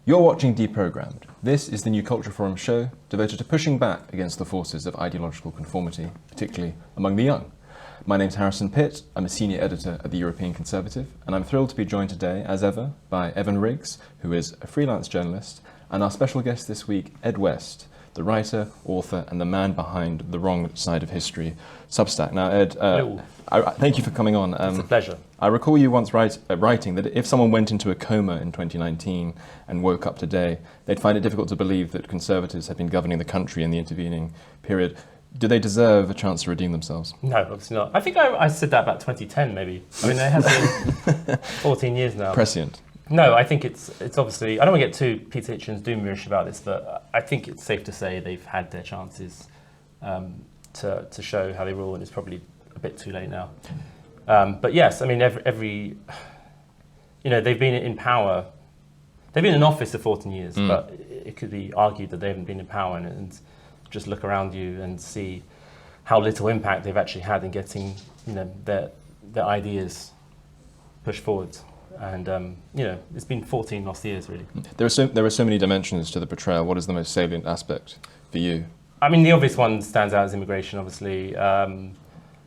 You're watching Deprogrammed. This is the New Culture Forum show devoted to pushing back against the forces of ideological conformity, particularly among the young. My name's Harrison Pitt, I'm a senior editor at the European Conservative, and I'm thrilled to be joined today, as ever, by Evan Riggs, who is a freelance journalist, and our special guest this week, Ed West, the writer, author, and the man behind The Wrong Side of History Substack. Now, Ed, thank you for coming on. It's a pleasure. I recall you once writing that if someone went into a coma in 2019 and woke up today, they'd find it difficult to believe that Conservatives had been governing the country in the intervening period. Do they deserve a chance to redeem themselves? No, obviously not. I think I said that about 2010, maybe. I mean, it has been 14 years now. Prescient. No, I think it's obviously, I don't want to get too Peter Hitchens doomerish about this, but I think it's safe to say they've had their chances to show how they rule, and it's probably a bit too late now. But yes, I mean, every they've been in power, they've been in office for 14 years, but it could be argued that they haven't been in power, and just look around you and see how little impact they've actually had in getting, their ideas pushed forward. And it's been 14 lost years, really. There are so many dimensions to the portrayal. What is the most salient aspect for you? I mean, the obvious one stands out as immigration, obviously. The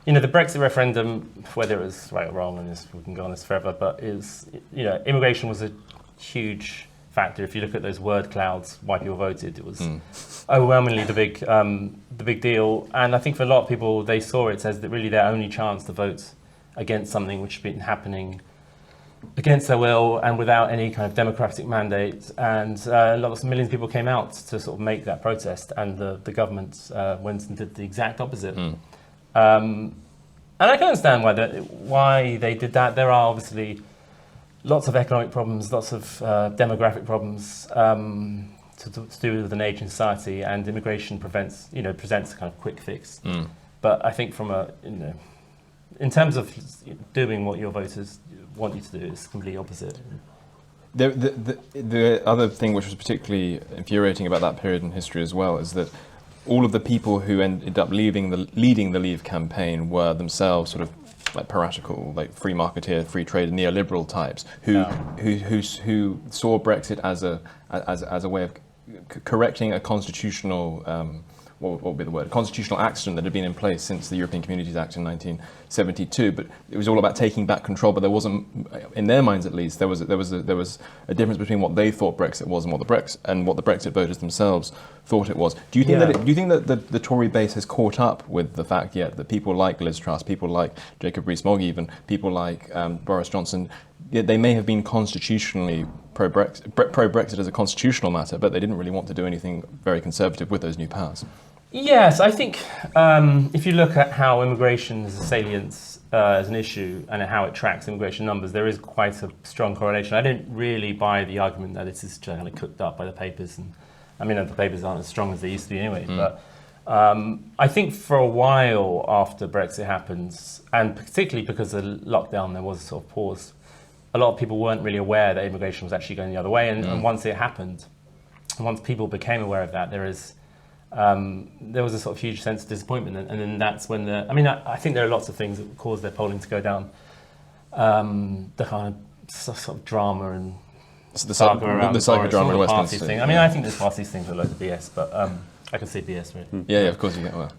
Brexit referendum, whether it was right or wrong, and we can go on this forever, but immigration was a huge factor. If you look at those word clouds, why people voted, it was overwhelmingly the big deal. And I think for a lot of people, they saw it as really their only chance to vote against something which had been happening against their will and without any kind of democratic mandate. And lots of millions of people came out to sort of make that protest, and the government went and did the exact opposite. And I can understand why they did that. There are obviously lots of economic problems, lots of demographic problems to do with an aging society, and immigration presents a kind of quick fix. But I think in terms of doing what your voters want you to do, it's completely opposite. The other thing which was particularly infuriating about that period in history as well is that all of the people who ended up leading the Leave campaign were themselves sort of like piratical, like free marketeer, free trade, neoliberal types who saw Brexit as a way of correcting a constitutional what would be the word? Constitutional accident that had been in place since the European Communities Act in 1972. But it was all about taking back control. But there wasn't, in their minds at least, there was a difference between what they thought Brexit was and what the Brexit voters themselves thought it was. Do you think that the Tory base has caught up with the fact yet that people like Liz Truss, people like Jacob Rees-Mogg, even people like Boris Johnson, they may have been constitutionally pro-Brexit as a constitutional matter, but they didn't really want to do anything very conservative with those new powers? Yes, I think if you look at how immigration is a salient as an issue and how it tracks immigration numbers, there is quite a strong correlation. I don't really buy the argument that this is kind of cooked up by the papers. And I mean, the papers aren't as strong as they used to be anyway. But I think for a while after Brexit happens, and particularly because of the lockdown, there was a sort of pause. A lot of people weren't really aware that immigration was actually going the other way. And once it happened, once people became aware of that, there was a sort of huge sense of disappointment, and then that's when I think there are lots of things that caused their polling to go down. The kind of sort of drama and saga around the drama in Westminster thing. I mean, I think this past these things are loads of BS, but I can say BS, really. Yeah, of course you get well.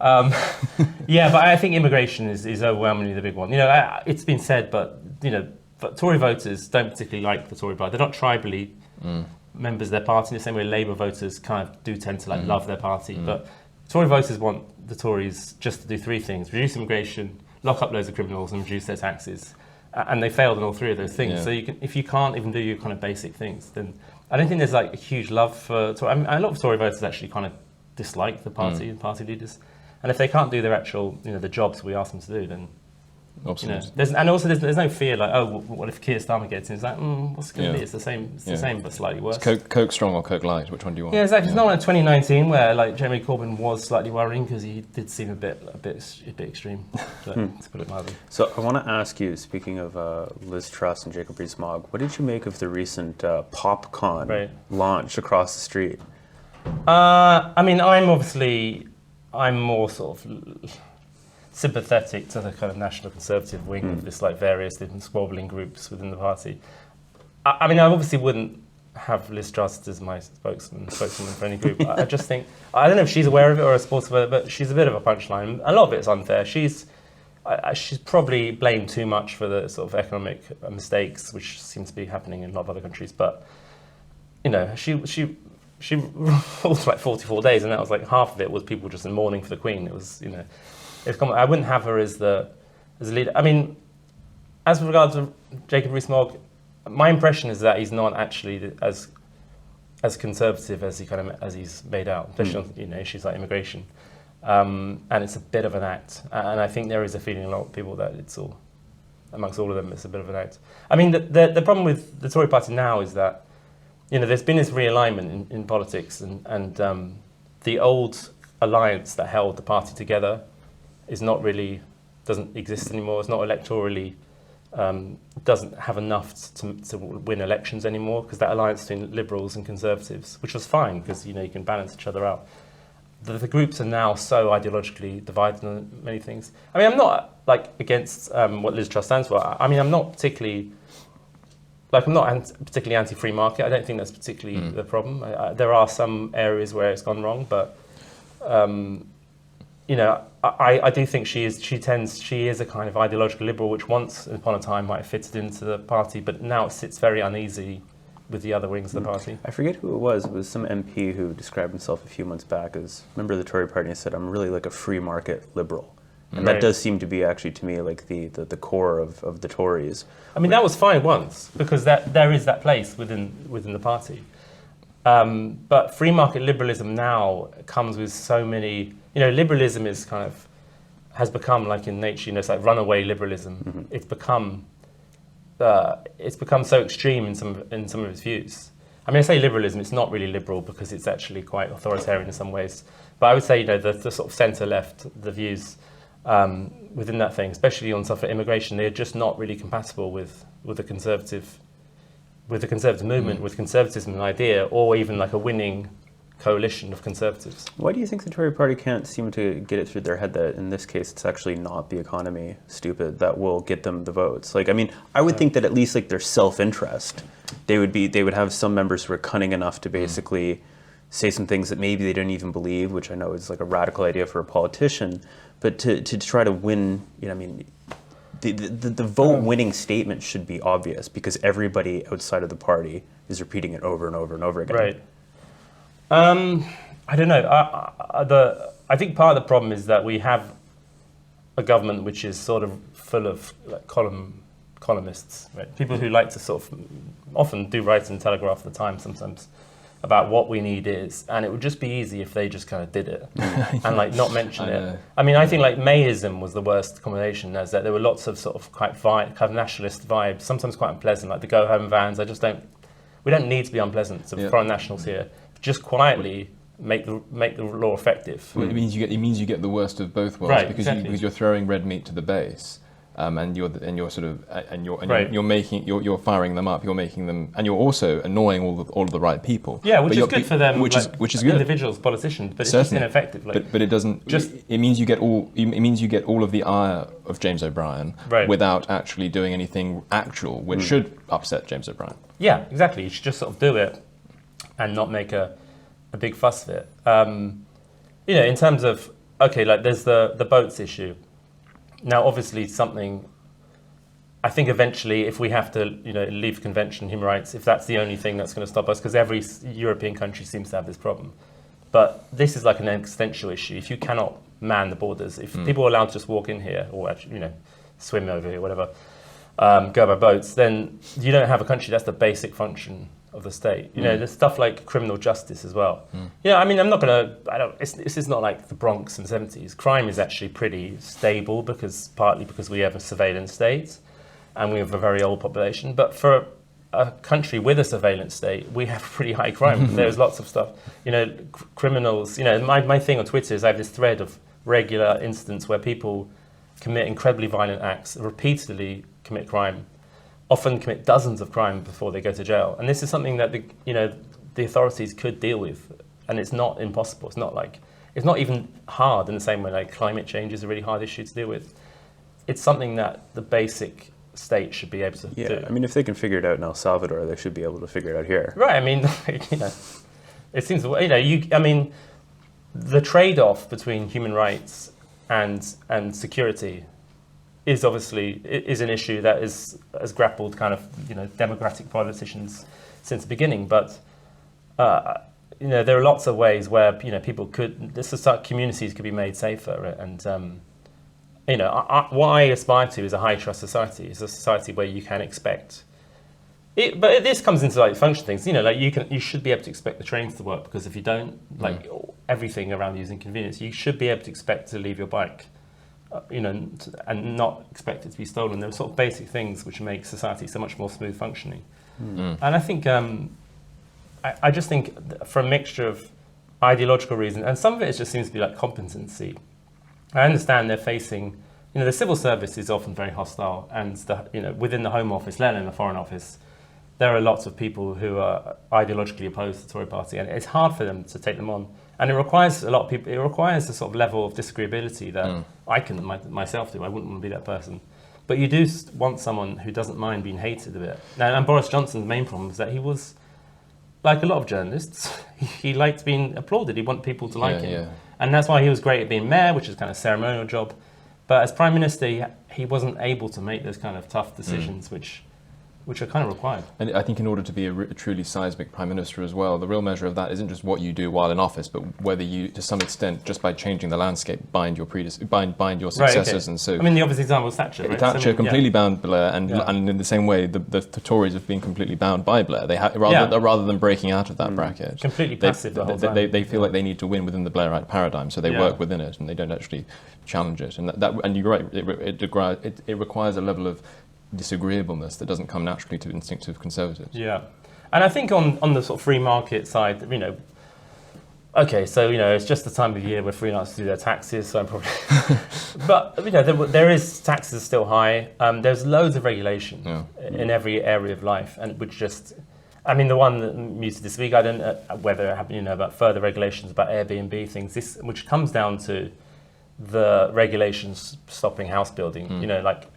Yeah, but I think immigration is overwhelmingly the big one. It's been said, but but Tory voters don't particularly like the Tory party. They're not tribally members of their party in the same way Labour voters kind of do tend to love their party. But Tory voters want the Tories just to do three things: reduce immigration, lock up loads of criminals, and reduce their taxes. And they failed in all three of those things. Yeah. So if you can't even do your kind of basic things, then I don't think there's a huge love for Tory. I mean, a lot of Tory voters actually kind of dislike the party and party leaders. And if they can't do their actual, the jobs we ask them to do, then Absolutely. There's no fear what if Keir Starmer gets in? It's like, what's it going to be? It's the same. It's the same, but slightly worse. Coke strong or Coke light? Which one do you want? Yeah, exactly. It's not like 2019 where Jeremy Corbyn was slightly worrying because he did seem a bit extreme, to put it mildly. So I want to ask you, speaking of Liz Truss and Jacob Rees-Mogg, what did you make of the recent PopCon launch across the street? I mean, I'm more sort of. sympathetic to the kind of national conservative wing of this like various different squabbling groups within the party. I mean, I obviously wouldn't have Liz Truss as my spokesman for any group. I just think, I don't know if she's aware of it or a supporter of it, but she's a bit of a punchline. A lot of it's unfair. She's probably blamed too much for the sort of economic mistakes which seem to be happening in a lot of other countries. But you know, she ruled for like 44 days, and that was like half of it was people just in mourning for the Queen. It was, you know, I wouldn't have her as a leader. I mean, as regards to Jacob Rees-Mogg, my impression is that he's not actually as conservative as he's made out, especially on, you know, issues like immigration. And it's a bit of an act. And I think there is a feeling in a lot of people that it's all, amongst all of them, it's a bit of an act. I mean, the problem with the Tory party now is that, you know, there's been this realignment in politics, and the old alliance that held the party together doesn't exist anymore. It's not electorally, doesn't have enough to win elections anymore, because that alliance between Liberals and Conservatives, which was fine because, you know, you can balance each other out. The groups are now so ideologically divided on many things. I mean, I'm not like against what Liz Truss stands for. I mean, I'm not particularly anti-free market. I don't think that's particularly the problem. There are some areas where it's gone wrong, but you know, I do think she is a kind of ideological liberal, which once upon a time might have fitted into the party, but now it sits very uneasy with the other wings of the party. I forget who it was. It was some MP who described himself a few months back as a member of the Tory party and said, "I'm really like a free market liberal." And that does seem to be actually, to me, like the core of the Tories. I mean, that was fine once, because there is that place within the party. But free market liberalism now comes with so many, you know, liberalism has become like in nature, you know, it's like runaway liberalism. It's become so extreme in some of its views. I mean, I say liberalism, it's not really liberal because it's actually quite authoritarian in some ways. But I would say, you know, the sort of centre-left, the views within that thing, especially on stuff like immigration, they're just not really compatible with the conservative movement, with conservatism an idea, or even like a winning coalition of conservatives. Why do you think the Tory party can't seem to get it through their head that in this case it's actually not the economy, stupid, that will get them the votes? Like, I mean, I would think that at least like their self-interest, they would have some members who are cunning enough to basically say some things that maybe they don't even believe, which I know is like a radical idea for a politician, but to try to win, you know, I mean, the vote winning statement should be obvious because everybody outside of the party is repeating it over and over and over again. Right. I don't know. I think part of the problem is that we have a government which is sort of full of like columnists, right? People who like to sort of often do write in Telegraph, the Times sometimes, about what we need is, and it would just be easy if they just kind of did it and like not mention it. I mean, I think like Mayism was the worst combination, as that there were lots of sort of kind of nationalist vibes, sometimes quite unpleasant, like the go home vans. We don't need to be unpleasant to foreign nationals here. Just quietly make the law effective. Well, it means you get the worst of both worlds, right, because exactly. you're throwing red meat to the base. And you're firing them up. You're making them, and you're also annoying all of the right people. Yeah, which is good for them. Which is good. Individuals, politicians, but Certainly. It's just ineffective. Like, but it doesn't. It means you get all of the ire of James O'Brien without actually doing anything actual, which should upset James O'Brien. Yeah, exactly. You should just sort of do it and not make a big fuss of it. You know, in terms of like there's the boats issue. Now, obviously, I think eventually, if we have to, you know, leave convention, human rights, if that's the only thing that's going to stop us, because every European country seems to have this problem. But this is like an existential issue. If you cannot man the borders, if people are allowed to just walk in here, or actually, you know, swim over here, whatever, go by boats, then you don't have a country. That's the basic function of the state. You know, there's stuff like criminal justice as well. You know, I mean, this is not like the Bronx in the 70s. Crime is actually pretty stable partly because we have a surveillance state and we have a very old population. But for a country with a surveillance state, we have pretty high crime. There's lots of stuff. You know, criminals, you know, my thing on Twitter is I have this thread of regular incidents where people commit incredibly violent acts, repeatedly commit crime, often commit dozens of crimes before they go to jail. And this is something that the authorities could deal with, and it's not impossible. It's not like it's not even hard in the same way like climate change is a really hard issue to deal with. It's something that the basic state should be able to do. I mean, if they can figure it out in El Salvador, they should be able to figure it out here. Right. I mean, it seems I mean, the trade-off between human rights and security is obviously an issue that has grappled kind of democratic politicians since the beginning. But there are lots of ways where people communities could be made safer, and what I aspire to is a high trust society. Is a society where you can expect. But this comes into like function things. You should be able to expect the trains to work, because if you don't, everything around you is inconvenience. You should be able to expect to leave your bike, and not expect it to be stolen. There are sort of basic things which make society so much more smooth functioning. And I think, I just think for a mixture of ideological reasons, and some of it just seems to be like competency. I understand they're facing, the civil service is often very hostile, and within the Home Office, let alone the Foreign Office, there are lots of people who are ideologically opposed to the Tory party, and it's hard for them to take them on. And it requires a lot of people, it requires a sort of level of disagreeability that I can myself do. I wouldn't want to be that person. But you do want someone who doesn't mind being hated a bit. Now, and Boris Johnson's main problem is that he was, like a lot of journalists, he liked being applauded. He wanted people to like him. Yeah. And that's why he was great at being mayor, which is kind of a ceremonial job. But as prime minister, he wasn't able to make those kind of tough decisions, which are kind of required. And I think in order to be a truly seismic prime minister as well, the real measure of that isn't just what you do while in office, but whether you, to some extent, just by changing the landscape, bind your successors. Right, okay. And so, I mean, the obvious example is Thatcher. Right? Thatcher completely bound Blair, and in the same way, the Tories have been completely bound by Blair. They rather than breaking out of that bracket, completely passive the whole time. They feel like they need to win within the Blairite paradigm, so they work within it, and they don't actually challenge it. And and you're right, it requires a level of disagreeableness that doesn't come naturally to instinctive conservatives. Yeah, and I think on the sort of free market side, okay, so it's just the time of year where freelancers do their taxes, so I'm probably, but there is taxes are still high. There's loads of regulation in every area of life, and which just, I mean, the one that muted this week, I don't know whether it happened, about further regulations about Airbnb things, which comes down to the regulations stopping house building. Like,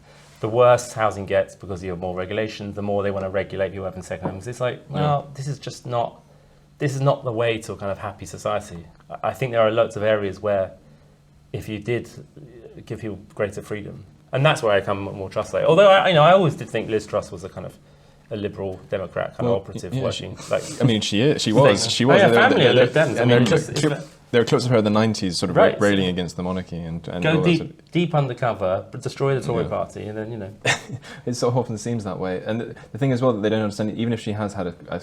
the worse housing gets because you have more regulations, the more they want to regulate people having second homes. It's like, well, this is not the way to a kind of happy society. I think there are lots of areas where if you did give people greater freedom, and that's where I come more Truss. Although I always did think Liz Truss was a kind of a liberal Democrat kind of operative working. I mean, she was. Family are Lib Dems. There are clips of her in the 90s sort of railing against the monarchy and go deep undercover, but destroy the Tory party, and then, It so often seems that way. And the thing as well that they don't understand, even if she has had a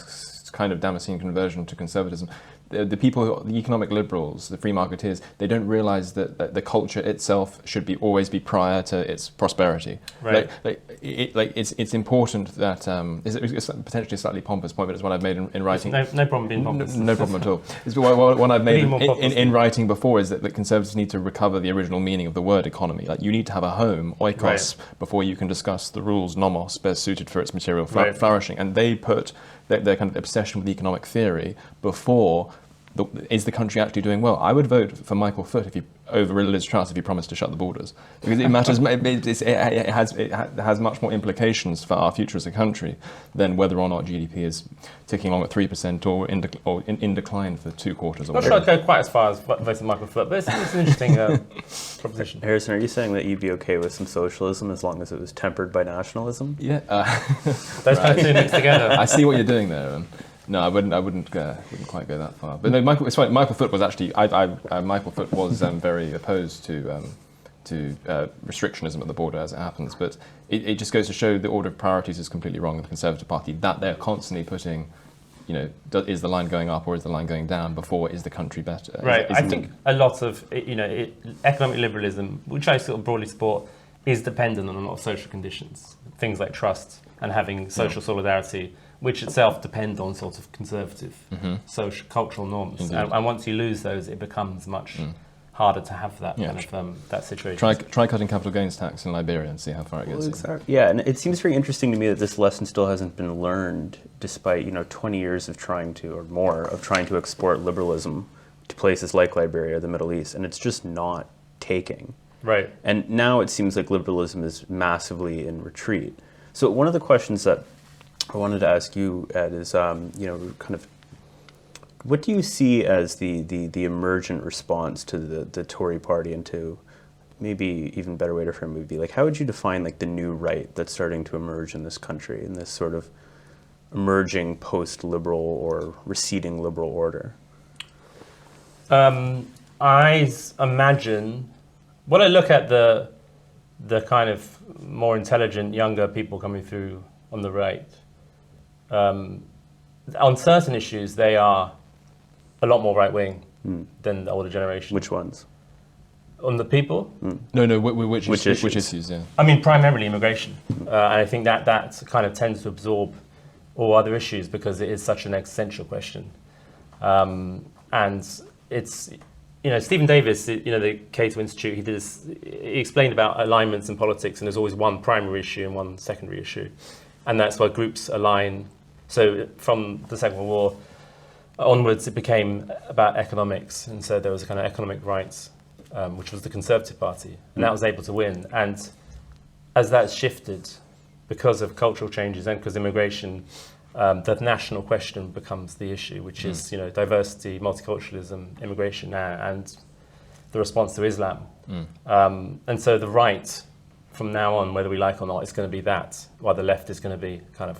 kind of Damascene conversion to conservatism, the people, the economic liberals, the free marketeers, they don't realise that the culture itself should always be prior to its prosperity. Right. It's important that it's potentially a slightly pompous point, but it's one I've made in writing. No problem being pompous. No problem at all. It's one I've made in writing before is that the conservatives need to recover the original meaning of the word economy. Like, you need to have a home, oikos, before you can discuss the rules, nomos, best suited for its material flourishing. And they put their kind of obsession with economic theory before is the country actually doing well? I would vote for Michael Foot over Liz Truss if he promised to shut the borders, because it matters. It has much more implications for our future as a country than whether or not GDP is ticking along at 3% or in decline for 2 quarters. I'm not sure I'd go quite as far as voting Michael Foot, but it's an interesting proposition. Harrison, are you saying that you'd be okay with some socialism as long as it was tempered by nationalism? Yeah, those kind of two mixed together. I see what you're doing there, Evan. No, I wouldn't quite go that far. But no, it's funny. Michael Foot was actually Michael Foot was very opposed to restrictionism at the border, as it happens. But it just goes to show the order of priorities is completely wrong with the Conservative Party. That they're constantly putting, is the line going up or is the line going down before is the country better? Right. I think a lot of economic liberalism, which I sort of broadly support, is dependent on a lot of social conditions, things like trust and having social solidarity, which itself depend on sort of conservative social cultural norms. And once you lose those, it becomes much harder to have that kind of that situation. Try cutting capital gains tax in Liberia and see how far it gets. Well, exactly. Yeah, and it seems very interesting to me that this lesson still hasn't been learned, despite 20 years of trying to export liberalism to places like Liberia, the Middle East, and it's just not taking. Right. And now it seems like liberalism is massively in retreat. So one of the questions that I wanted to ask you, Ed, is kind of what do you see as the emergent response to the Tory party, and to maybe even better way to frame it would be like, how would you define like the new right that's starting to emerge in this country, in this sort of emerging post-liberal or receding liberal order? I imagine, when I look at the kind of more intelligent, younger people coming through on the right, on certain issues, they are a lot more right-wing than the older generation. Which ones? On the people? No, which issues? issues, yeah. I mean, primarily immigration. And I think that kind of tends to absorb all other issues because it is such an existential question. And it's, Stephen Davis, the Cato Institute, he explained about alignments in politics, and there's always one primary issue and one secondary issue. And that's why groups align. So from the Second World War onwards, it became about economics. And so there was a kind of economic rights, which was the Conservative Party. And that was able to win. And as that's shifted, because of cultural changes and because immigration, the national question becomes the issue, which is diversity, multiculturalism, immigration, and the response to Islam. And so the right, from now on, whether we like or not, is going to be that, while the left is going to be kind of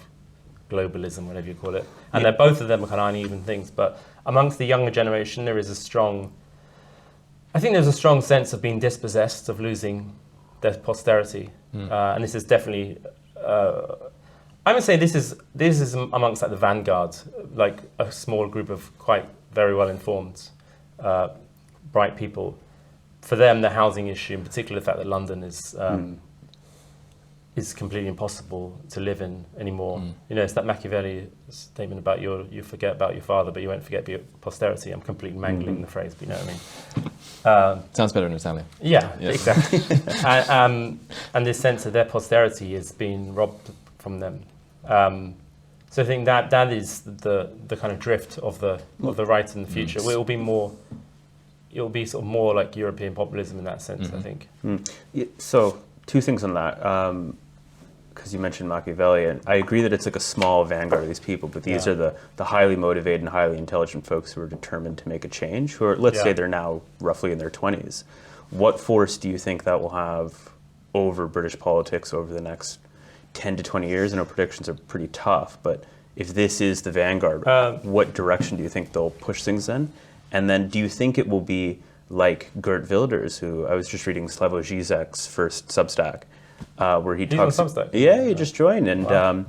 globalism, whatever you call it. And they're, both of them are kind of uneven things. But amongst the younger generation, there's a strong sense of being dispossessed, of losing their posterity. And this is definitely, I would say this is amongst like the vanguard, like a small group of quite very well informed, bright people. For them, the housing issue, in particular, the fact that London is completely impossible to live in anymore. It's that Machiavelli statement about you forget about your father, but you won't forget your posterity. I'm completely mangling the phrase, but you know what I mean. Sounds better in Italian. Yeah, exactly. And this sense of their posterity is being robbed from them. So I think that is the kind of drift of the right in the future. It will be sort of more like European populism in that sense, I think. So two things on that, because you mentioned Machiavelli, and I agree that it's like a small vanguard of these people, but these are the highly motivated and highly intelligent folks who are determined to make a change, who are, let's say they're now roughly in their 20s. What force do you think that will have over British politics over the next 10 to 20 years? I know predictions are pretty tough, but if this is the vanguard, what direction do you think they'll push things in? And then do you think it will be like Geert Wilders, who I was just reading Slavoj Zizek's first Substack, where he talks. On Substack? Yeah, he just joined, and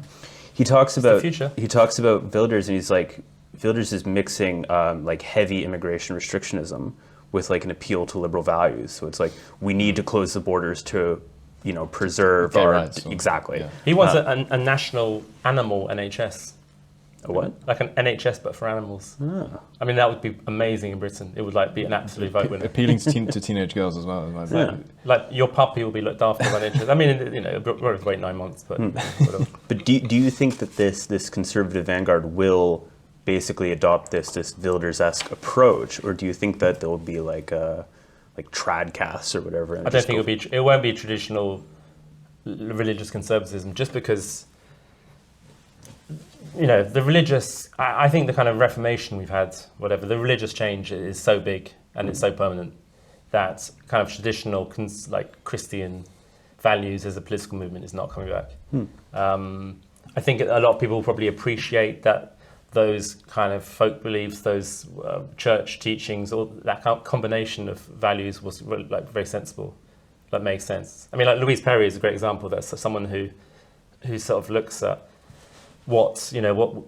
he talks about the future. He talks about Wilders, and he's like, Wilders is mixing like heavy immigration restrictionism with like an appeal to liberal values. So it's like we need to close the borders to preserve our rights. Exactly. Yeah. He wants a national animal NHS. A what? Like an NHS, but for animals. I mean, that would be amazing in Britain. It would like be an absolute vote winner. Appealing to teenage girls as well. Like your puppy will be looked after by NHS. I mean, we'll have to wait 9 months, but whatever. But do you think that this conservative vanguard will basically adopt this Wilders-esque approach, or do you think that there'll be like tradcasts or whatever? I don't think it won't be traditional religious conservatism, just because the religious. I think the kind of Reformation we've had, whatever, the religious change is so big and it's so permanent that kind of traditional like Christian values as a political movement is not coming back. I think a lot of people probably appreciate that those kind of folk beliefs, those church teachings, or that combination of values was like very sensible, that makes sense. I mean, like Louise Perry is a great example. That's someone who sort of looks at what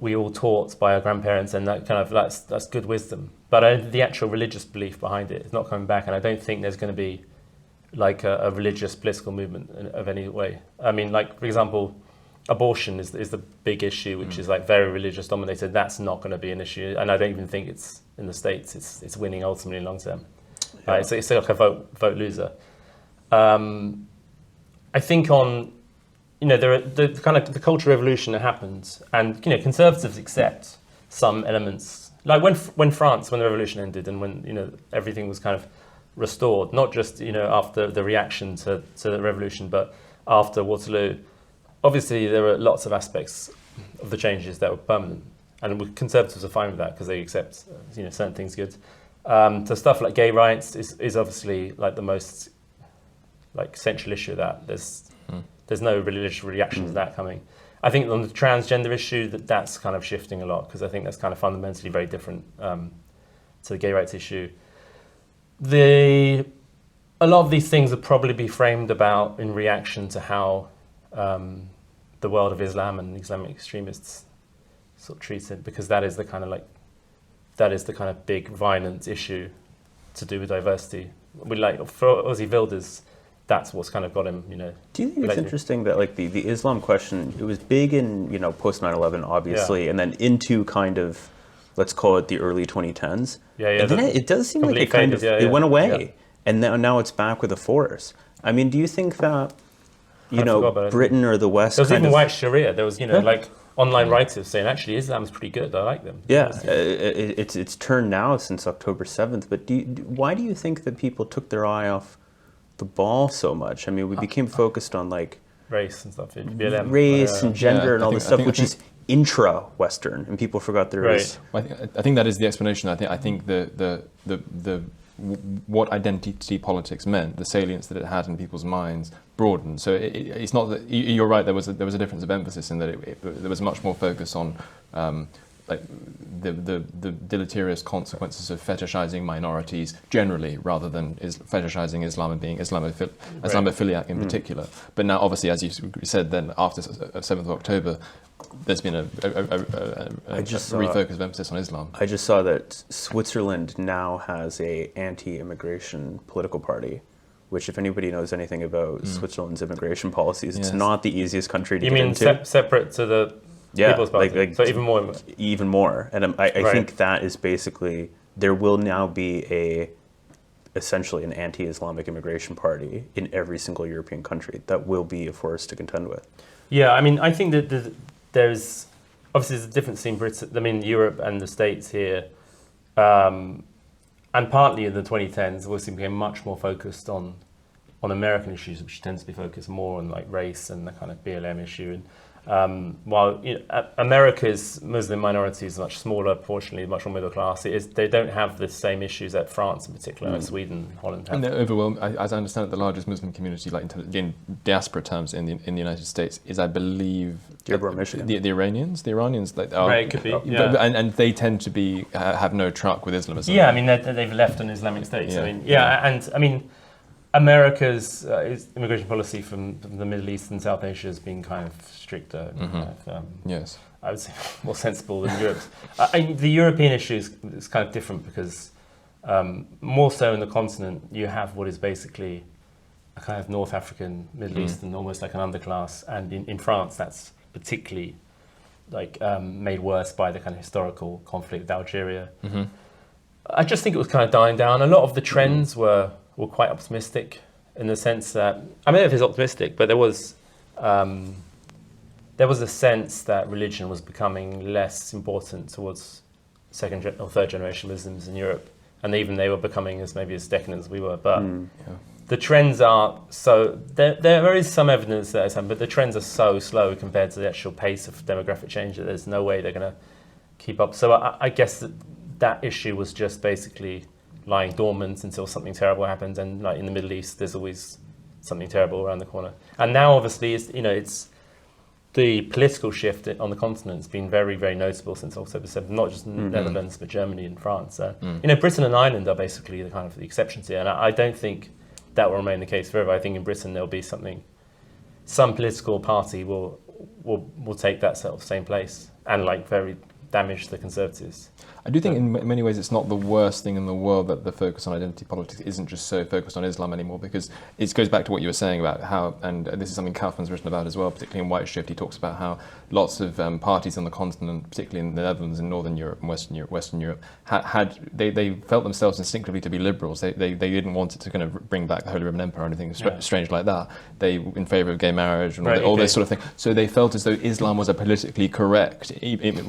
we all taught by our grandparents, and that kind of that's good wisdom. But the actual religious belief behind it is not coming back, and I don't think there's going to be like a religious political movement of any way. I mean, like for example, abortion is the big issue, which is like very religious dominated. That's not going to be an issue, and I don't even think it's in the States. It's winning ultimately long term. It's like a vote loser. I think on there are the kind of the cultural revolution that happens, and conservatives accept some elements like when France, when the revolution ended, and when everything was kind of restored, not just after the reaction to the revolution, but after Waterloo. Obviously, there were lots of aspects of the changes that were permanent, and Conservatives are fine with that because they accept certain things good. So stuff like gay rights is obviously like the most like central issue of that. There's no religious reaction to that coming. I think on the transgender issue that's kind of shifting a lot because I think that's kind of fundamentally very different to the gay rights issue. A lot of these things will probably be framed about in reaction to how the world of Islam and Islamic extremists sort of treats it, because that is the kind of big violent issue to do with diversity. For Ozzy Wilders, that's what's kind of got him, Do you think it's interesting that like the Islam question, it was big in, post 9/11 obviously, and then into kind of, let's call it the early 2010s. Yeah. And then it does seem like it kind of, it went away. And now it's back with a force. I mean, do you think that, Britain or the West there was even white Sharia. There was, like online writers saying, actually, Islam's pretty good. I like them. Yeah, it's turned now since October 7th. But why do you think that people took their eye off the ball so much? I mean, we became focused on like race and stuff, BLM. Race and gender and all this stuff, which is intra-Western, and people forgot there is. Well, I think that is the explanation. I think the what identity politics meant, the salience that it had in people's minds, broadened. So it's not that you're right. There was a difference of emphasis in that there was much more focus on like the deleterious consequences of fetishizing minorities generally, rather than fetishizing Islam and being Islamophiliac in particular. But now, obviously, as you said, then after 7th of October, there's been a refocus of emphasis on Islam. I just saw that Switzerland now has a anti-immigration political party, which, if anybody knows anything about Switzerland's immigration policies, it's not the easiest country to get into. You mean separate to the People's Party? Like, so even more. Even more. And I think that is basically, there will now be essentially an anti-Islamic immigration party in every single European country that will be a force to contend with. Yeah, I mean, I think that there's a difference in Britain, Europe and the States here, and partly in the 2010s, obviously became much more focused on American issues, which tends to be focused more on like race and the kind of BLM issue. And while America's Muslim minority is much smaller, proportionally much more middle class, they don't have the same issues that France in particular, like Sweden, Holland have. And they're overwhelmed. As I understand it, the largest Muslim community, like in diaspora terms, in the United States, is, I believe, Dearborn, Michigan. The Iranians. The Iranians, like, are, right, it could be. Yeah. And they tend to be have no truck with Islamism. Yeah, I mean they've left an Islamic State. Yeah. America's immigration policy from the Middle East and South Asia has been kind of stricter. Yes. I would say more sensible than Europe's. The European issue is kind of different because more so in the continent, you have what is basically a kind of North African, Middle Eastern, almost like an underclass. And in France, that's particularly like made worse by the kind of historical conflict with Algeria. Mm-hmm. I just think it was kind of dying down. A lot of the trends were quite optimistic in the sense that, I mean, if it's optimistic, but there was a sense that religion was becoming less important towards second or third generation Muslims in Europe, and even they were becoming as decadent as we were. But the trends are so there is some evidence that it's happened, but the trends are so slow compared to the actual pace of demographic change that there's no way they're going to keep up. So I guess that issue was just basically lying dormant until something terrible happens, and like in the Middle East, there's always something terrible around the corner. And now, obviously, it's the political shift on the continent has been very, very noticeable since October 7th. Not just Netherlands, but Germany and France. Britain and Ireland are basically the kind of the exceptions here, and I don't think that will remain the case forever. I think in Britain there'll be some political party will take that sort of same place and like very damage the Conservatives. I do think in many ways it's not the worst thing in the world that the focus on identity politics isn't just so focused on Islam anymore, because it goes back to what you were saying about how, and this is something Kaufman's written about as well, particularly in White Shift. He talks about how lots of parties on the continent, particularly in the Netherlands, in Northern Europe and Western Europe, they felt themselves instinctively to be liberals. They didn't want it to kind of bring back the Holy Roman Empire or anything strange like that. They were in favour of gay marriage and all this sort of thing. So they felt as though Islam was a politically correct,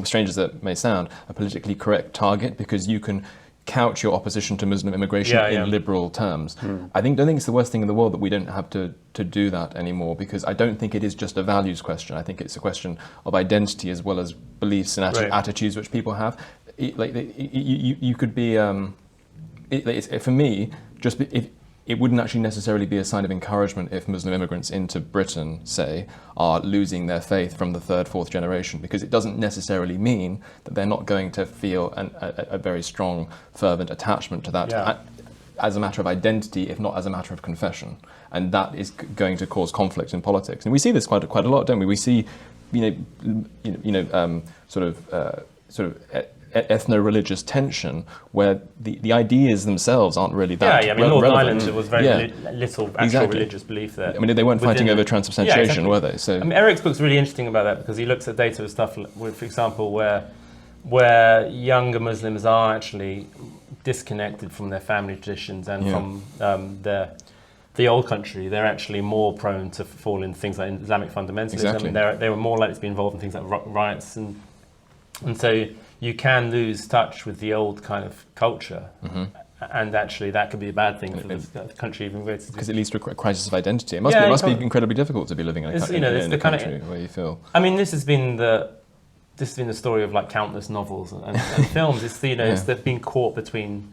strange as that that may sound, a politically correct target because you can couch your opposition to Muslim immigration in liberal terms. I don't think it's the worst thing in the world that we don't have to do that anymore, because I don't think it is just a values question. I think it's a question of identity as well as beliefs and attitudes which people have. You could be, for me, it wouldn't actually necessarily be a sign of encouragement if Muslim immigrants into Britain, say, are losing their faith from the third, fourth generation, because it doesn't necessarily mean that they're not going to feel a very strong, fervent attachment to that as a matter of identity, if not as a matter of confession. And that is going to cause conflict in politics. And we see this quite a lot, don't we? We see, sort of ethno-religious tension where the ideas themselves aren't really that I mean, Northern relevant. Ireland, there was very little actual religious belief there. I mean, they weren't fighting over transubstantiation, were they? So, I mean, Eric's book's really interesting about that because he looks at data of stuff, for example, where younger Muslims are actually disconnected from their family traditions and from the old country. They're actually more prone to fall into things like Islamic fundamentalism. Exactly. I mean, they were more likely to be involved in things like riots, and so you can lose touch with the old kind of culture, and actually that could be a bad thing for the country even because it leads to a crisis of identity. It must be incredibly difficult to be living in a country where you feel. I mean, this has been the story of like countless novels and films. It's it's they've been caught between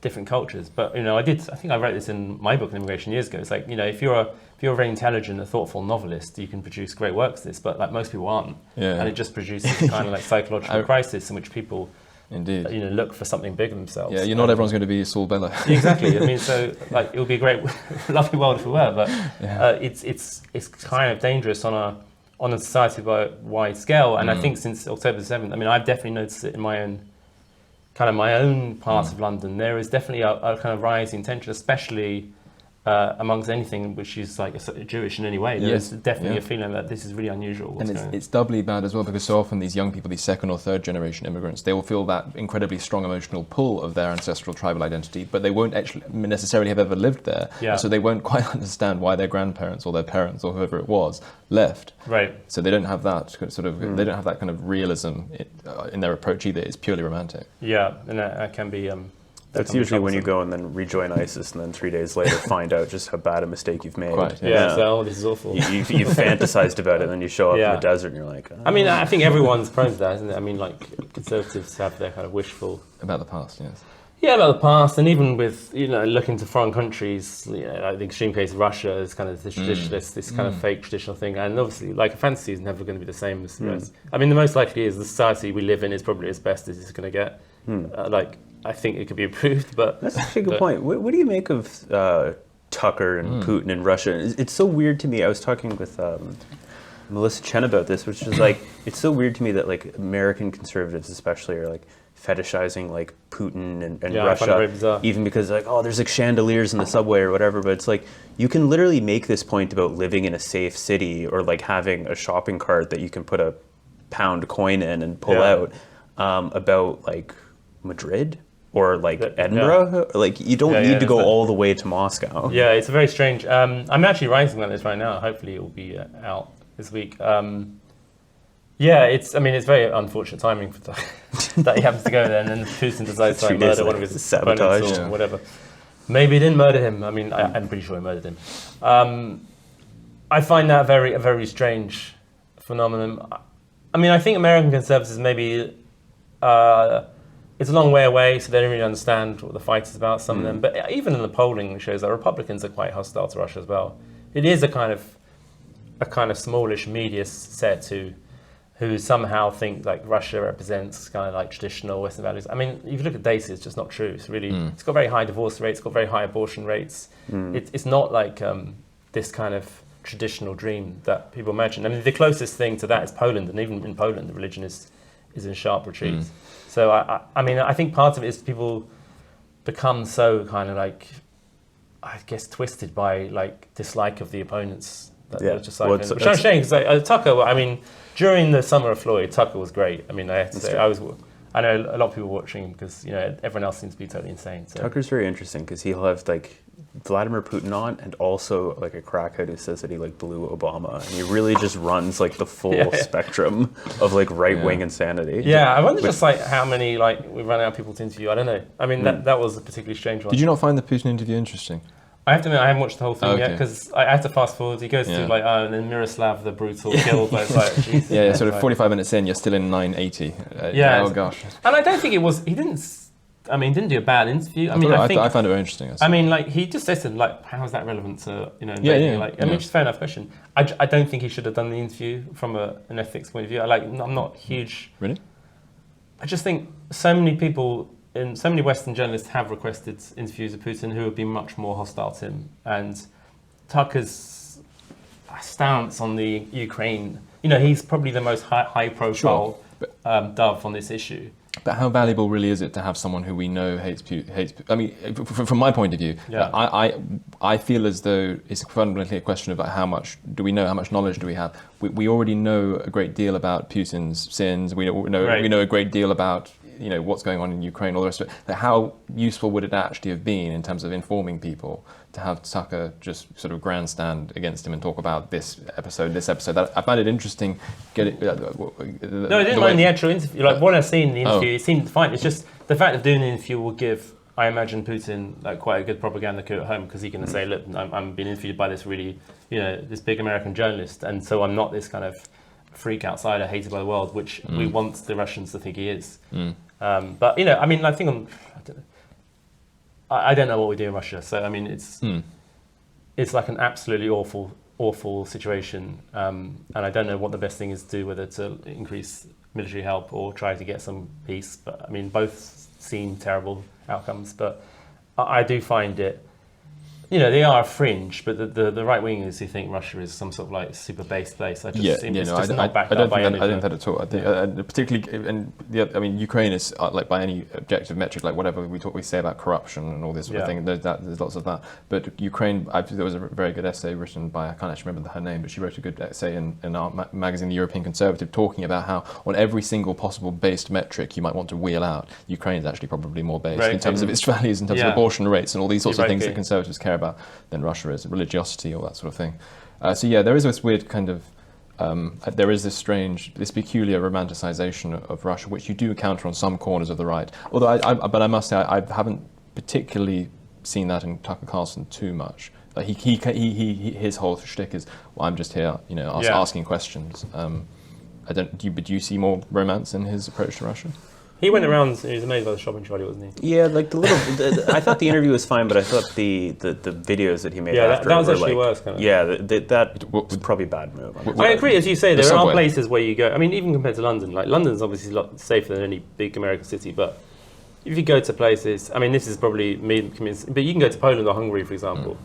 different cultures. But I think I wrote this in my book on immigration years ago. It's like if you're a very intelligent, a thoughtful novelist, you can produce great works. But like most people aren't, and it just produces kind of like psychological crisis in which people, indeed, look for something bigger themselves. Yeah, not everyone's going to be Saul Bellow. Exactly. I mean, so like it would be a great, lovely world if we were, but it's kind of dangerous on a society-wide scale. And I think since October 7th, I mean, I've definitely noticed it in my own parts of London. There is definitely a kind of rising tension, especially amongst anything which is like Jewish in any way. There's definitely a feeling that this is really unusual. And it's doubly bad as well because so often these young people, these second or third generation immigrants, they will feel that incredibly strong emotional pull of their ancestral tribal identity, but they won't actually necessarily have ever lived there. So they won't quite understand why their grandparents or their parents or whoever it was left. Right. So they don't have that sort of, they don't have that kind of realism in their approach either. It's purely romantic. Yeah, and that can be... That's usually when you go and then rejoin ISIS and then 3 days later find out just how bad a mistake you've made. Quite, so this is awful. You've fantasized about it and then you show up in the desert and you're like... Oh. I mean, I think everyone's prone to that, isn't it? I mean, like, conservatives have their kind of wishful... About the past, yes. Yeah, about the past, and even with, looking to foreign countries, like the extreme case of Russia is kind of this traditionalist, this kind of fake traditional thing, and obviously, like, a fantasy is never going to be the same as the rest. I mean, the most likely is the society we live in is probably as best as it's going to get. I think it could be improved, but... That's actually a good point. What do you make of Tucker and Putin and Russia? It's so weird to me. I was talking with Melissa Chen about this, which is like, it's so weird to me that like American conservatives especially are like fetishizing like Putin and Russia, even because like, oh, there's like chandeliers in the subway or whatever, but it's like, you can literally make this point about living in a safe city or like having a shopping cart that you can put a pound coin in and pull out about like Madrid or like Edinburgh. Like you don't need to go all the way to Moscow. Yeah, it's very strange. I'm actually writing about this right now. Hopefully it will be out this week. It's very unfortunate timing for that he happens to go there and then Putin decides to murder one of his opponents or whatever. Maybe he didn't murder him. I mean, I'm pretty sure he murdered him. I find that a very strange phenomenon. I mean, I think American conservatives maybe... it's a long way away, so they don't really understand what the fight is about, some of them. But even in the polling shows that Republicans are quite hostile to Russia as well. It is a kind of smallish media set who somehow think like Russia represents kind of like traditional Western values. I mean, if you look at data, it's just not true. It's really, it's got very high divorce rates, it's got very high abortion rates. It's not like this kind of traditional dream that people imagine. I mean, the closest thing to that is Poland, and even in Poland, the religion is in sharp retreat. So I mean, I think part of it is people become so kind of like, I guess, twisted by like dislike of the opponents. That just like, which I'm saying, because Tucker. I mean, during the summer of Floyd, Tucker was great. I mean, I have to say, I know a lot of people watching him because everyone else seems to be totally insane. So. Tucker's very interesting because he'll have like Vladimir Putin on, and also like a crackhead who says that he like blew Obama, and he really just runs like the full spectrum of like right-wing insanity. Yeah, I wonder just like how many like we ran out of people to interview. I don't know. I mean, that was a particularly strange one. Did you not find the Putin interview interesting? I have to admit, I haven't watched the whole thing yet Okay. because I had to fast forward. He goes through like, oh, and then Miroslav the brutal killed. But it's like, Jesus, Yeah, sort of like- 45 minutes in, you're still in 980. Yeah. Oh gosh. And I don't think it was. He didn't. I mean, didn't do a bad interview. I mean, I think. I found it very interesting. I mean, like he just said to them, like, how is that relevant to invading? Yeah, Like, I mean, it's a fair enough question. I don't think he should have done the interview from an ethics point of view. I'm not huge. Really? I just think so many people and so many Western journalists have requested interviews of Putin who have been much more hostile to him. And Tucker's stance on the Ukraine, he's probably the most high profile dove on this issue. But how valuable really is it to have someone who we know hates Putin? I mean, from my point of view, I feel as though it's fundamentally a question about how much do we know, how much knowledge do we have. We already know a great deal about Putin's sins. We know a great deal about what's going on in Ukraine, all the rest of it. But how useful would it actually have been in terms of informing people to have Tucker just sort of grandstand against him and talk about this episode? I find it interesting. No, I didn't mind the actual interview. Like what I seen in the interview, it seemed fine. It's just the fact of doing the interview will give, I imagine, Putin like quite a good propaganda coup at home because he can say, look, I'm being interviewed by this really, this big American journalist, and so I'm not this kind of freak outsider hated by the world, which we want the Russians to think he is. But I mean, I think I don't know what we do in Russia. So I mean, it's like an absolutely awful situation, and I don't know what the best thing is to do, whether to increase military help or try to get some peace. But I mean, both seem terrible outcomes. But I do find it. They are a fringe, but the right wingers who think Russia is some sort of like super base place, I just think it's just not backed up by anything. I don't think that at all. I think, particularly, and Ukraine is like by any objective metric, like whatever we say about corruption and all this sort of thing. There's lots of that. But Ukraine, there was a very good essay written by, I can't actually remember her name, but she wrote a good essay in our magazine, The European Conservative, talking about how on every single possible based metric you might want to wheel out, Ukraine is actually probably more based in terms of its values, in terms of abortion rates and all these sorts of things that conservatives care about than Russia is, religiosity, all that sort of thing. There is this weird kind of, there is this peculiar romanticization of Russia, which you do encounter on some corners of the right. Although, but I must say, I haven't particularly seen that in Tucker Carlson too much. Like his whole shtick is, well, I'm just here, asking questions. Do you see more romance in his approach to Russia? He went around. He was amazed by the shopping trolley, wasn't he? Yeah, like I thought the interview was fine, but I thought the videos that he made after that was were actually like, worse. Kind of. Yeah, that was probably a bad move. I agree, as you say, there subway. are places where you go. I mean, even compared to London, like London's obviously a lot safer than any big American city, but if you go to places, I mean, this is probably me, but you can go to Poland or Hungary, for example,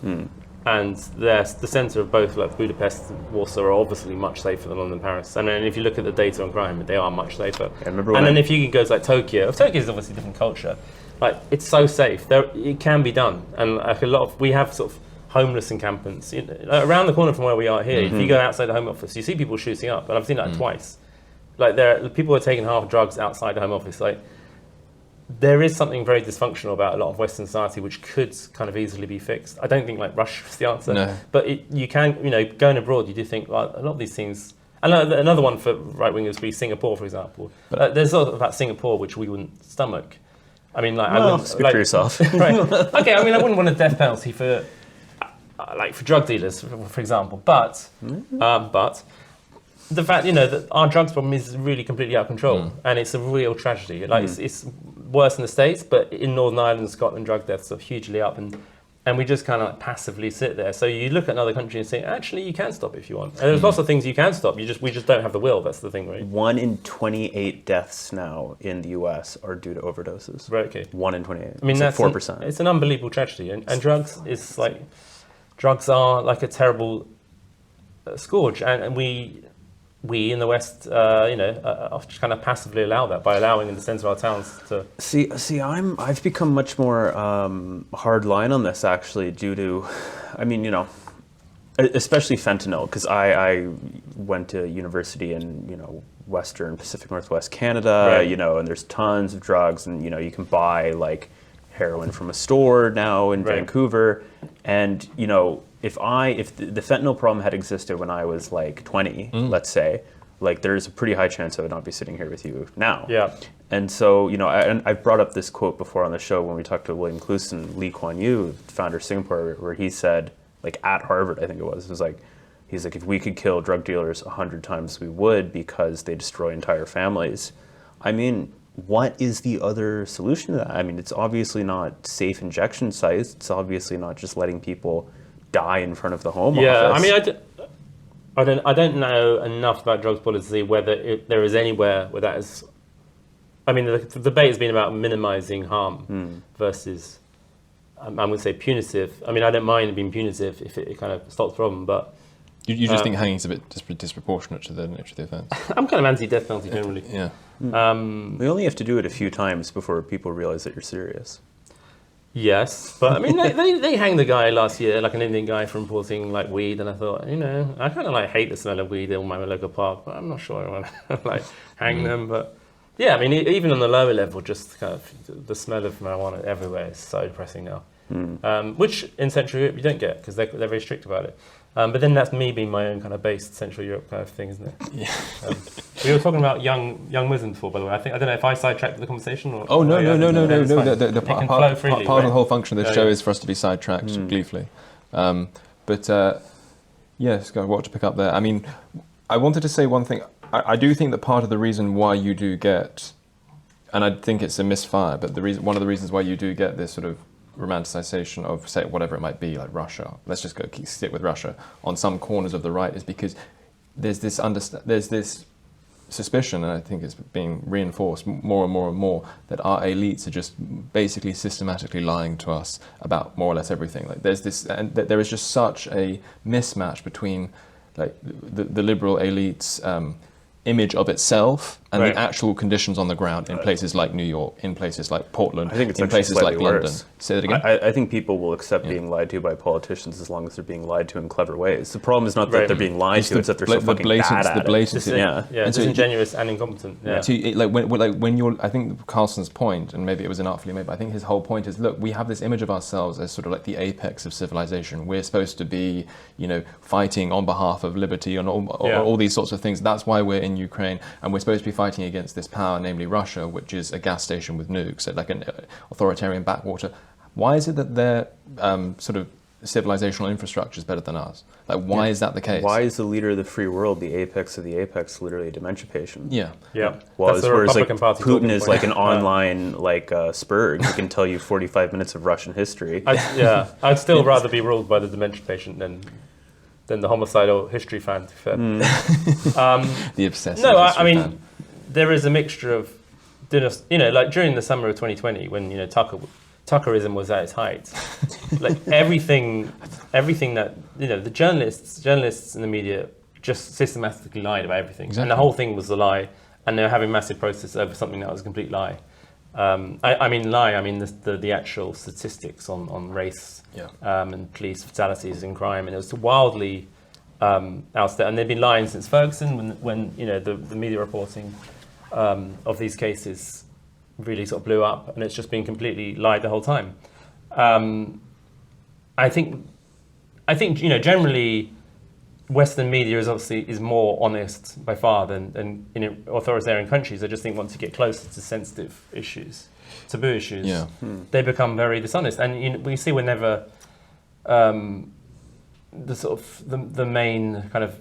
and the centre of both, like Budapest and Warsaw, are obviously much safer than London and Paris. And then if you look at the data on crime, they are much safer. And then if you can go to like Tokyo is obviously a different culture. Like it's so safe. It can be done, and like we have sort of homeless encampments around the corner from where we are here. If you go outside the Home Office, you see people shooting up, and I've seen that twice. Like people are taking half drugs outside the Home Office. Like there is something very dysfunctional about a lot of Western society which could kind of easily be fixed. I don't think like Russia is the answer, but you can, going abroad, you do think like a lot of these things. And another one for right wingers would be Singapore, for example. There's a lot about Singapore which we wouldn't stomach. I mean, like, I wouldn't speak for yourself. Right. Okay, I mean, I wouldn't want a death penalty for drug dealers, for example. But the fact, that our drugs problem is really completely out of control, and it's a real tragedy. Like it's worse in the States, but in Northern Ireland and Scotland, drug deaths are hugely up, and we just kind of like passively sit there. So you look at another country and say, actually, you can stop if you want. And there's lots of things you can stop. We just don't have the will. That's the thing, right? 1 in 28 deaths now in the U.S. are due to overdoses. Right. Okay. 1 in 28. I mean, that's that's 4%. It's an unbelievable tragedy, and drugs is like, drugs are like a terrible scourge, and we in the West, kind of passively allow that by allowing in the centre of our towns to. See, I've become much more hard line on this actually, due to, especially fentanyl, because I went to university in Western Pacific Northwest Canada, right. And there's tons of drugs, and you can buy like heroin from a store now in right. Vancouver, And if the fentanyl problem had existed when I was like 20, let's say, like there's a pretty high chance I would not be sitting here with you now. Yeah. And so, I've brought up this quote before on the show when we talked to William Clouston, Lee Kuan Yew, founder of Singapore, where he said, like at Harvard, I think it was like, he's like, if we could kill drug dealers 100 times, we would, because they destroy entire families. I mean, what is the other solution to that? I mean, it's obviously not safe injection sites. It's obviously not just letting people die in front of the home office. I mean, I don't know enough about drugs policy whether there is anywhere where that is. I mean, the debate has been about minimizing harm versus, I would say, punitive. I mean, I don't mind being punitive if it kind of stops the problem, but You just think hanging's a bit disproportionate to the nature of the offence? I'm kind of anti-death penalty generally. Yeah. We only have to do it a few times before people realize that you're serious. Yes, but I mean, they hanged the guy last year, like an Indian guy for importing like weed, and I thought, I kind of like hate the smell of weed in my local park, but I'm not sure I want to like hang them. But yeah, I mean, even on the lower level, just kind of the smell of marijuana everywhere is so depressing now. Which in Central Europe you don't get because they're very strict about it. But then that's me being my own kind of based Central Europe kind of thing, isn't it? Yeah. We were talking about young Muslims before, by the way. I don't know if I sidetracked the conversation or. Oh no. The can part flow of freely, the right? whole function of this Yeah, show yeah. is for us to be sidetracked gleefully. Yes, what to pick up there. I mean, I wanted to say one thing. I do think that part of the reason why you do get, and I think it's a misfire, but one of the reasons why you do get this sort of romanticization of, say, whatever it might be, like Russia. Let's just stick with Russia on some corners of the right, is because there's this suspicion, and I think it's being reinforced more and more and more, that our elites are just basically systematically lying to us about more or less everything. Like there's this, and there is just such a mismatch between like the liberal elites' image of itself and Right. the actual conditions on the ground in places like New York, in places like Portland, I think it's in actually places like slightly London. worse. Say that again. I think people will accept being lied to by politicians as long as they're being lied to in clever ways. The problem is not that Right. they're being lied to; it's that they're so fucking bad at it. blatancy. Yeah. And so disingenuous and incompetent. Yeah. So, when you're, I think Carlson's point, and maybe it was inartfully made, but I think his whole point is, look, we have this image of ourselves as sort of like the apex of civilization. We're supposed to be, fighting on behalf of liberty and all these sorts of things. That's why we're in Ukraine, and we're supposed to be fighting against this power, namely Russia, which is a gas station with nukes, like an authoritarian backwater. Why is it that their sort of civilizational infrastructure is better than ours? Like, why is that the case? Why is the leader of the free world, the apex of the apex, literally a dementia patient? Yeah. Yeah. Well, That's the whereas like Republican Party Putin talking is point. like an online Spurg who can tell you 45 minutes of Russian history. I'd still rather be ruled by the dementia patient than the homicidal history fan, to be fair. The obsessive. No, I history mean, fan. there is a mixture of, like during the summer of 2020 when, Tuckerism was at its height, like everything that, the journalists in the media just systematically lied about everything. Exactly. And the whole thing was a lie, and they were having massive protests over something that was a complete lie. I mean the actual statistics on race and police fatalities and crime, and it was wildly out there. And they've been lying since Ferguson, when the media reporting of these cases really sort of blew up, and it's just been completely lied the whole time. I think generally Western media is more honest by far than in authoritarian countries. I just think once you get closer to sensitive issues, taboo issues, they become very dishonest. And we see whenever the main kind of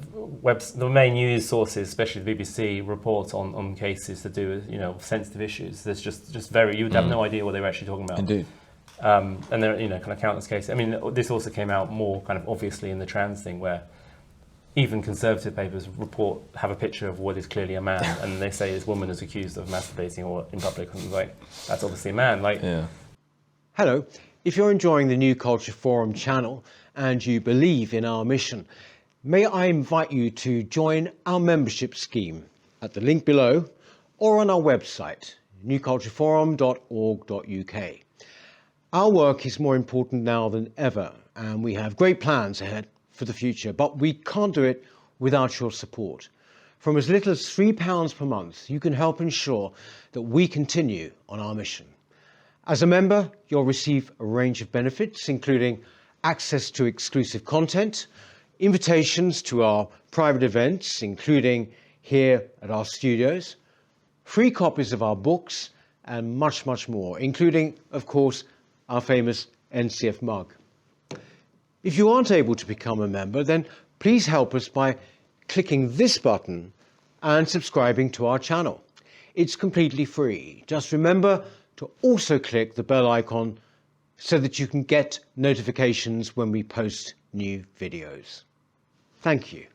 the main news sources, especially the BBC, report on cases to do with sensitive issues. There's just very, you would have no idea what they were actually talking about. Indeed. And there are kind of countless cases. I mean, this also came out more kind of obviously in the trans thing, where even conservative papers have a picture of what is clearly a man, and they say this woman is accused of masturbating or in public, and like that's obviously a man. Like, Yeah. Hello, if you're enjoying the New Culture Forum channel and you believe in our mission, may I invite you to join our membership scheme at the link below or on our website, newcultureforum.org.uk. Our work is more important now than ever, and we have great plans ahead for the future, but we can't do it without your support. From as little as £3 per month, you can help ensure that we continue on our mission. As a member, you'll receive a range of benefits, including access to exclusive content, invitations to our private events, including here at our studios, free copies of our books, and much, much more, including, of course, our famous NCF mug. If you aren't able to become a member, then please help us by clicking this button and subscribing to our channel. It's completely free. Just remember to also click the bell icon so that you can get notifications when we post new videos. Thank you.